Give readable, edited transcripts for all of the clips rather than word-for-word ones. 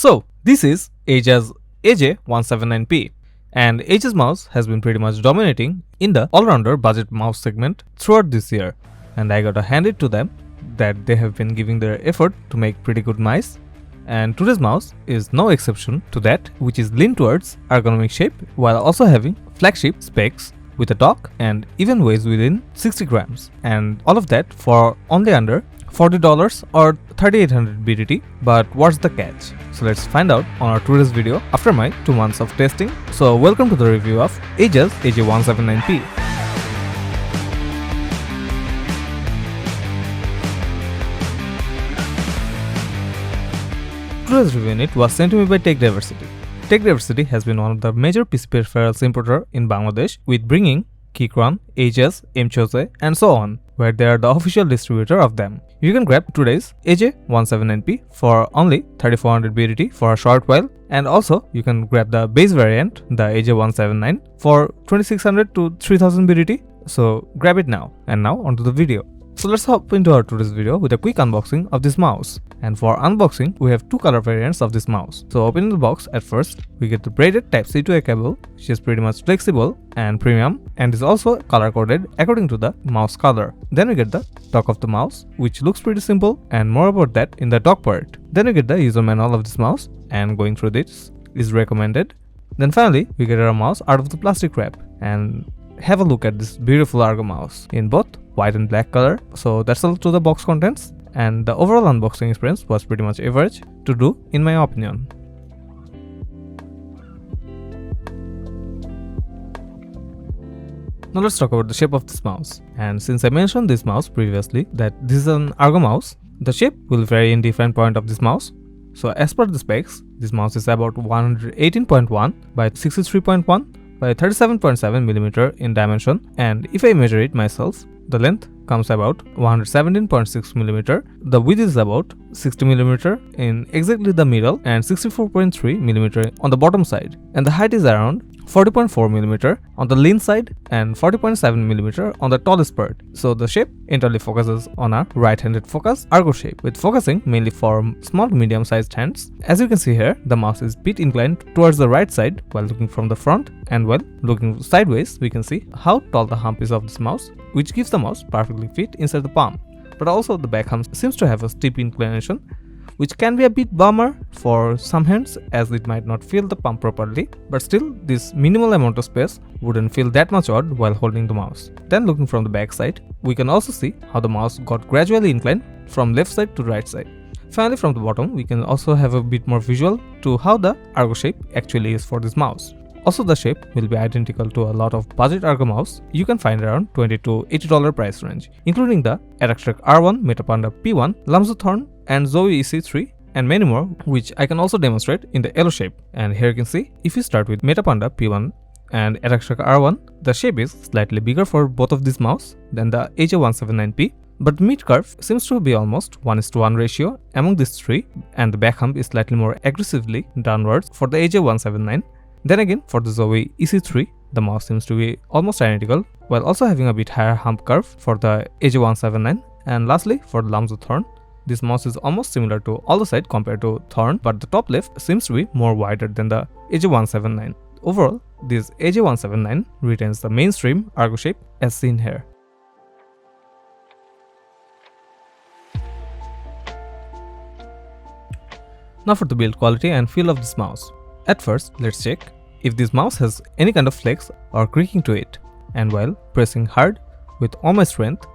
So this is AJAZZ AJ179p, and AJAZZ mouse has been pretty much dominating in the all-rounder budget mouse segment throughout this year, and I gotta hand it to them that they have been giving their effort to make pretty good mice, and today's mouse is no exception to that, which is lean towards ergonomic shape while also having flagship specs with a dock and even weighs within 60 grams, and all of that for only under $40 or 3800 BDT. But what's the catch? So let's find out on our today's video after my 2 months of testing. So welcome to the review of AJAZZ AJ179p. Today's review unit was sent to me by Tech Diversity. Tech Diversity has been one of the major PC peripherals importer in Bangladesh, with bringing Keychron, AJAZZ, AJAZZ, and so on, where they are the official distributor of them. You can grab today's AJ179p for only 3400 BDT for a short while, and also you can grab the base variant, the AJ179, for 2600 to 3000 BDT. So grab it now. And now onto the video. So let's hop into our today's video with a quick unboxing of this mouse. And for unboxing, we have 2 color variants of this mouse. So opening the box, at first we get the braided Type-C to A cable, which is pretty much flexible and premium, and is also color coded according to the mouse color. Then we get the dock of the mouse, which looks pretty simple, and more about that in the dock part. Then we get the user manual of this mouse, and going through this is recommended. Then finally we get our mouse out of the plastic wrap, and have a look at this beautiful Ergo mouse in both white and black color. So that's all to the box contents, and the overall unboxing experience was pretty much average to do in my opinion. Now let's talk about the shape of this mouse. And since I mentioned this mouse previously that this is an Ergo mouse, the shape will vary in different point of this mouse. So as per the specs, this mouse is about 118.1 by 63.1 by 37.7mm in dimension, and if I measure it myself, the length comes about 117.6mm, the width is about 60mm in exactly the middle and 64.3mm on the bottom side, and the height is around 40.4mm on the lean side and 40.7mm on the tallest part. So the shape entirely focuses on a right-handed focus Ergo shape, with focusing mainly for small to medium sized hands. As you can see here, the mouse is bit inclined towards the right side while looking from the front, and while looking sideways we can see how tall the hump is of this mouse, which gives the mouse perfectly fit inside the palm. But also the back hump seems to have a steep inclination, which can be a bit bummer for some hands as it might not feel the palm properly, but still this minimal amount of space wouldn't feel that much odd while holding the mouse. Then looking from the back side, we can also see how the mouse got gradually inclined from left side to right side. Finally, from the bottom we can also have a bit more visual to how the Ergo shape actually is for this mouse. Also, the shape will be identical to a lot of budget Ergo mouse you can find around $20 to $80 price range, including the AJAZZ R1, Metapanda P1, Lamzo Thorn, and Zoe EC3, and many more, which I can also demonstrate in the Elo shape. And here you can see, if you start with Metapanda P1 and AJAZZ R1, the shape is slightly bigger for both of these mouse than the AJ179p, but mid curve seems to be almost 1:1 ratio among these 3, and the back hump is slightly more aggressively downwards for the AJ179. Then again, for the Zoe EC3, the mouse seems to be almost identical, while also having a bit higher hump curve for the AJ179. And lastly, for the Lamzo Thorn, this mouse is almost similar to all the side compared to Thorn, but the top left seems to be more wider than the AJ179. Overall, this AJ179 retains the mainstream Ergo shape as seen here. Now for the build quality and feel of this mouse. At first, let's check if this mouse has any kind of flex or creaking to it, and while pressing hard with all my strength,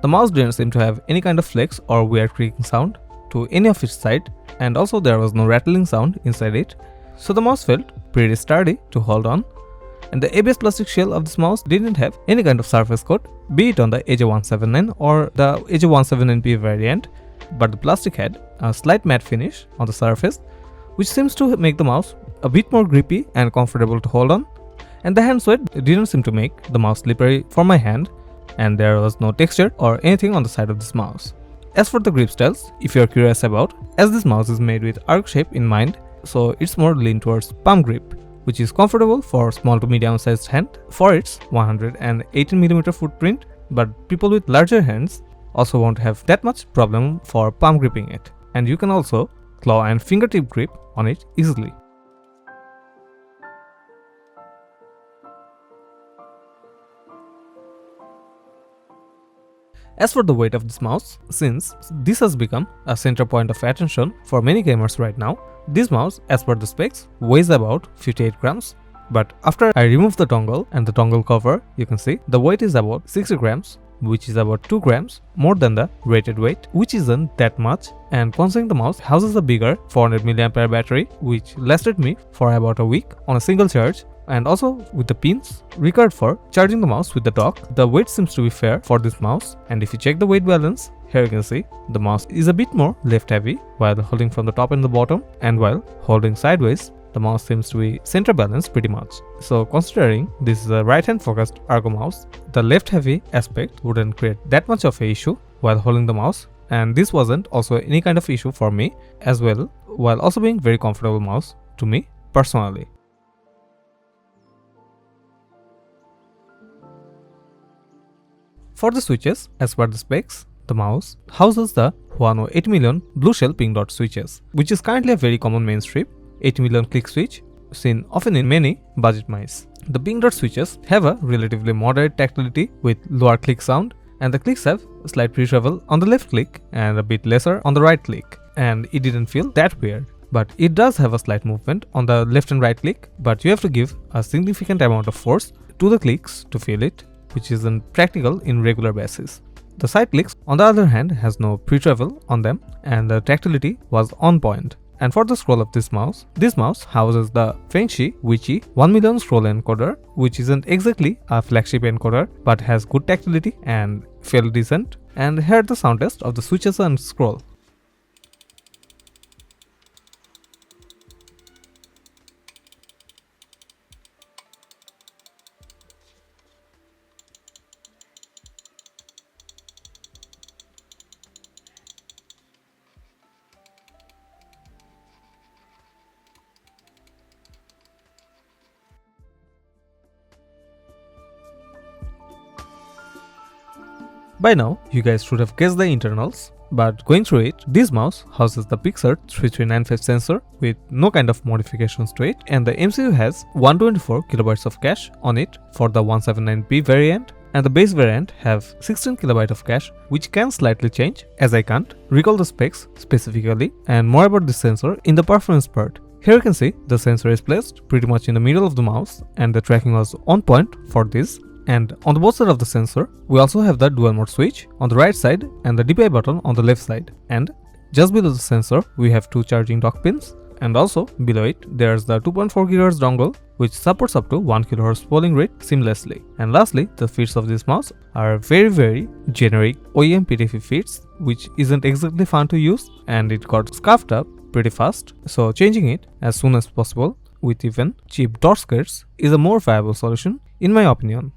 the mouse didn't seem to have any kind of flex or weird creaking sound to any of its side, and also there was no rattling sound inside it, so the mouse felt pretty sturdy to hold on. And the ABS plastic shell of this mouse didn't have any kind of surface coat, be it on the AJ179 or the AJ179p variant, but the plastic had a slight matte finish on the surface, which seems to make the mouse a bit more grippy and comfortable to hold on. And the hand sweat didn't seem to make the mouse slippery for my hand, and there was no texture or anything on the side of this mouse. As for the grip styles, if you are curious about, as this mouse is made with Ergo shape in mind, so it's more lean towards palm grip, which is comfortable for small to medium sized hand for its 118mm footprint, but people with larger hands also won't have that much problem for palm gripping it. And you can also claw and fingertip grip on it easily. As for the weight of this mouse, since this has become a center point of attention for many gamers right now, this mouse, as per the specs, weighs about 58 grams. But after I remove the dongle and the dongle cover, you can see the weight is about 60 grams, which is about 2 grams more than the rated weight, which isn't that much. And considering the mouse houses a bigger 400 mAh battery, which lasted me for about a week on a single charge, and also with the pins required for charging the mouse with the dock, the weight seems to be fair for this mouse. And if you check the weight balance, here you can see the mouse is a bit more left heavy while holding from the top and the bottom, and while holding sideways, the mouse seems to be center balanced pretty much. So considering this is a right hand focused Ergo mouse, the left heavy aspect wouldn't create that much of an issue while holding the mouse, and this wasn't also any kind of issue for me as well, while also being very comfortable mouse to me personally. For the switches, as per the specs, the mouse houses the 108 million blue shell pink dot switches, which is currently a very common mainstream 80 million click switch seen often in many budget mice. The pink dot switches have a relatively moderate tactility with lower click sound, and the clicks have a slight pre-travel on the left click and a bit lesser on the right click, and it didn't feel that weird. But it does have a slight movement on the left and right click, but you have to give a significant amount of force to the clicks to feel it, which isn't practical in regular basis. The side clicks, on the other hand, has no pre-travel on them, and the tactility was on point. And for the scroll of this mouse houses the Fengshi Witchy 1 million scroll encoder, which isn't exactly a flagship encoder but has good tactility and felt decent. And here the sound test of the switches and scroll. By now, you guys should have guessed the internals, but going through it, this mouse houses the Pixar 3395 sensor with no kind of modifications to it, and the MCU has 124KB of cache on it for the 179p variant, and the base variant have 16KB of cache, which can slightly change as I can't recall the specs specifically, and more about the sensor in the performance part. Here you can see the sensor is placed pretty much in the middle of the mouse, and the tracking was on point for this. And on the both sides of the sensor, we also have the dual mode switch on the right side and the DPI button on the left side. And just below the sensor, we have two charging dock pins, and also below it, there's the 2.4 GHz dongle, which supports up to 1 kHz polling rate seamlessly. And lastly, the feeds of this mouse are very generic OEM PTFE feeds, which isn't exactly fun to use, and it got scuffed up pretty fast. So changing it as soon as possible with even cheap dot skirts is a more viable solution in my opinion.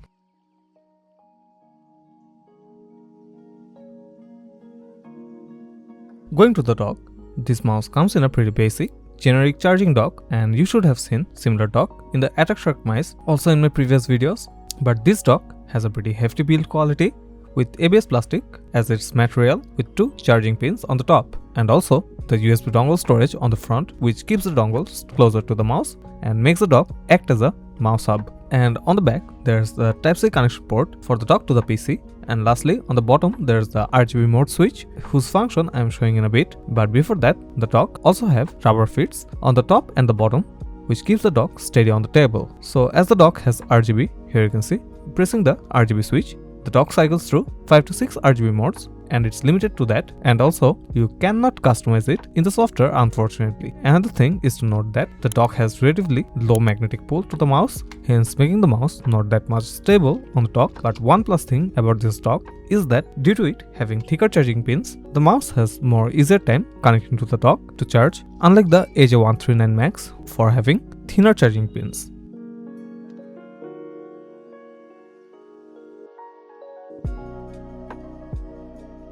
Going to the dock, this mouse comes in a pretty basic, generic charging dock, and you should have seen similar dock in the Attack Shark mice also in my previous videos, but this dock has a pretty hefty build quality with ABS plastic as its material with two charging pins on the top, and also the USB dongle storage on the front, which keeps the dongles closer to the mouse and makes the dock act as a mouse hub. And on the back, there's the Type-C connection port for the dock to the PC. And lastly, on the bottom, there's the RGB mode switch, whose function I'm showing in a bit. But before that, the dock also have rubber feet on the top and the bottom, which keeps the dock steady on the table. So as the dock has RGB, here you can see, pressing the RGB switch, the dock cycles through 5 to 6 RGB modes, and it's limited to that, and also you cannot customize it in the software unfortunately. Another thing is to note that the dock has relatively low magnetic pull to the mouse, hence making the mouse not that much stable on the dock. But one plus thing about this dock is that due to it having thicker charging pins, the mouse has more easier time connecting to the dock to charge, unlike the AJAZZ Max for having thinner charging pins.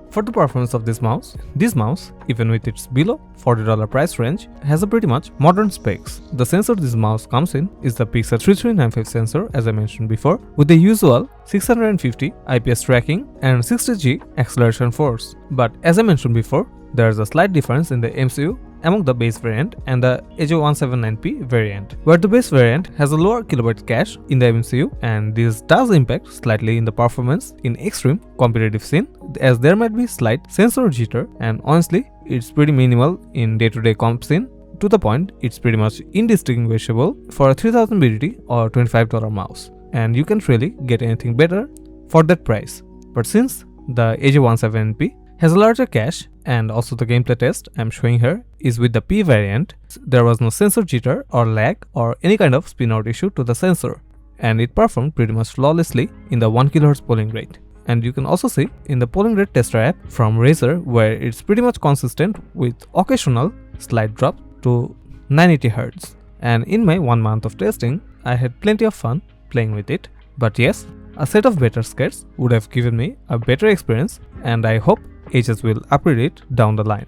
For the performance of this mouse, even with its below $40 price range, has a pretty much modern specs. The sensor this mouse comes in is the Pixar 3395 sensor, as I mentioned before, with the usual 650 IPS tracking and 60G acceleration force. But as I mentioned before, there is a slight difference in the MCU among the base variant and the AJ179p variant, where the base variant has a lower kilobyte cache in the MCU, and this does impact slightly in the performance in extreme competitive scene, as there might be slight sensor jitter, and honestly it's pretty minimal in day-to-day comp scene, to the point it's pretty much indistinguishable for a 3000 BDT or $25 mouse, and you can't really get anything better for that price. But since the AJ179p has a larger cache, and also the gameplay test I'm showing here is with the P variant, there was no sensor jitter or lag or any kind of spin out issue to the sensor, and it performed pretty much flawlessly in the 1 kHz polling rate. And you can also see in the polling rate tester app from Razer, where it's pretty much consistent with occasional slight drop to 980 Hz. And in my 1 month of testing, I had plenty of fun playing with it. But yes, a set of better skirts would have given me a better experience, and I hope AJAZZ will upgrade it down the line.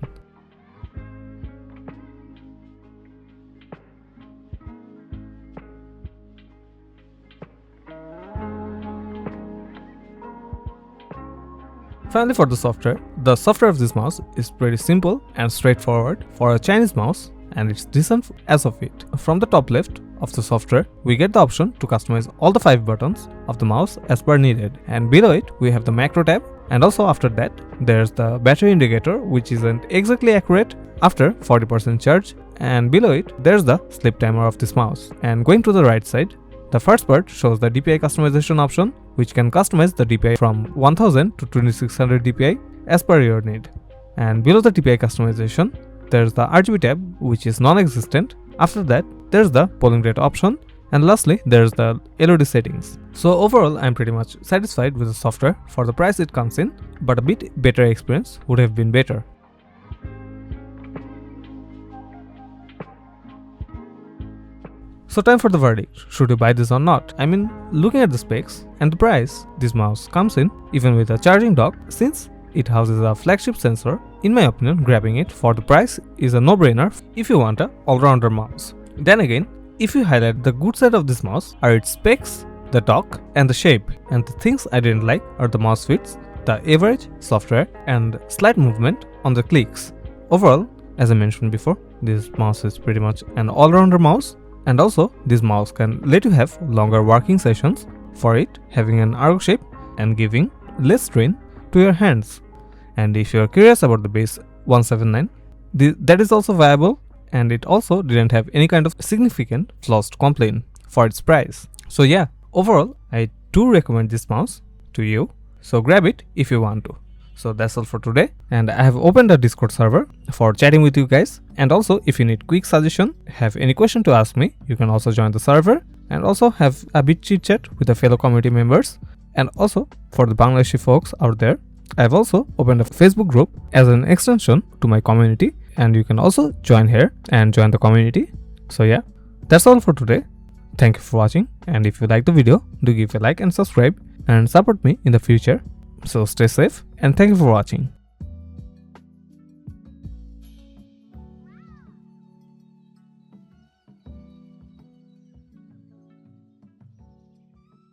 Finally, for the software of this mouse is pretty simple and straightforward for a Chinese mouse, and it's decent as of it. From the top left of the software, we get the option to customize all the 5 buttons of the mouse as per needed, and below it we have the macro tab, and also after that there's the battery indicator, which isn't exactly accurate after 40% charge, and below it there's the sleep timer of this mouse. And going to the right side, the first part shows the DPI customization option, which can customize the DPI from 1000 to 2600 DPI as per your need. And below the DPI customization, there's the RGB tab, which is non-existent. After that, there's the polling rate option, and lastly there's the LOD settings. So overall, I'm pretty much satisfied with the software for the price it comes in, but a bit better experience would have been better. So time for the verdict. Should you buy this or not? I mean, looking at the specs and the price this mouse comes in, even with a charging dock, since it houses a flagship sensor, in my opinion, grabbing it for the price is a no-brainer if you want an all-rounder mouse. Then again, if you highlight the good side of this mouse are its specs, the dock, and the shape, and the things I didn't like are the mouse fits, the average software, and slight movement on the clicks. Overall, as I mentioned before, this mouse is pretty much an all-rounder mouse, and also this mouse can let you have longer working sessions for it having an ergo shape and giving less strain to your hands. And if you are curious about the base 179, that is also viable, and it also didn't have any kind of significant flaws to complain for its price. So yeah, overall I do recommend this mouse to you, so grab it if you want to. So that's all for today, and I have opened a Discord server for chatting with you guys, and also if you need quick suggestion, have any question to ask me, you can also join the server and also have a bit chit chat with the fellow community members. And also for the Bangladeshi folks out there, I've also opened a Facebook group as an extension to my community, and you can also join here and join the community. So yeah, that's all for today. Thank you for watching, and if you like the video, do give a like and subscribe and support me in the future. So stay safe, and thank you for watching.